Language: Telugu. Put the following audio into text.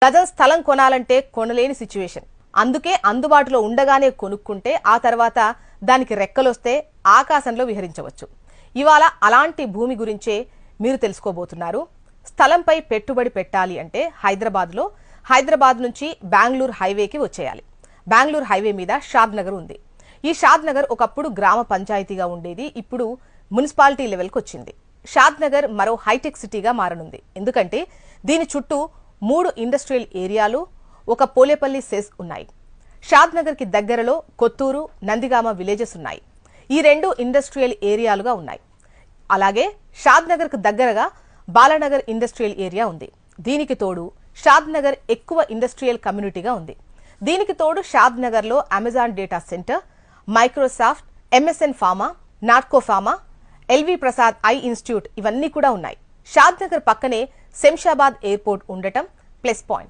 గజం స్థలం కొనాలంటే కొనలేని సిచ్యువేషన్. అందుకే అందుబాటులో ఉండగానే కొనుక్కుంటే ఆ తర్వాత దానికి రెక్కలొస్తే ఆకాశంలో విహరించవచ్చు. ఇవాళ అలాంటి భూమి గురించే మీరు తెలుసుకోబోతున్నారు. స్థలంపై పెట్టుబడి పెట్టాలి అంటే హైదరాబాద్ నుంచి బెంగళూరు హైవేకి వచ్చేయాలి. బెంగళూరు హైవే మీద షాద్ నగర్ ఉంది. ఈ షాద్ నగర్ ఒకప్పుడు గ్రామ పంచాయతీగా ఉండేది. ఇప్పుడు మున్సిపాలిటీ లెవెల్కి వచ్చింది. షాద్ నగర్ మరో హైటెక్ సిటీగా మారనుంది. ఎందుకంటే దీని చుట్టూ 3 ఇండస్ట్రియల్ ఏరియాలు, ఒక పోలేపల్లి సెస్ ఉన్నాయి. షాద్ నగర్కి దగ్గరలో కొత్తూరు, నందిగామ విలేజెస్ ఉన్నాయి. ఈ 2 ఇండస్ట్రియల్ ఏరియాలుగా ఉన్నాయి. అలాగే షాద్ నగర్కు దగ్గరగా బాలానగర్ ఇండస్ట్రియల్ ఏరియా ఉంది. దీనికి తోడు షాద్ నగర్ ఎక్కువ ఇండస్ట్రియల్ కమ్యూనిటీగా ఉంది. దీనికి తోడు షాద్ నగర్లో Amazon data centre, Microsoft, MSN pharma, Natco pharma, LV Prasad eye institute ఇవన్నీ కూడా ఉన్నాయి. షాద్ నగర్ పక్కనే శంషాబాద్ ఎయిర్పోర్ట్ ఉండటం ప్లస్ పాయింట్.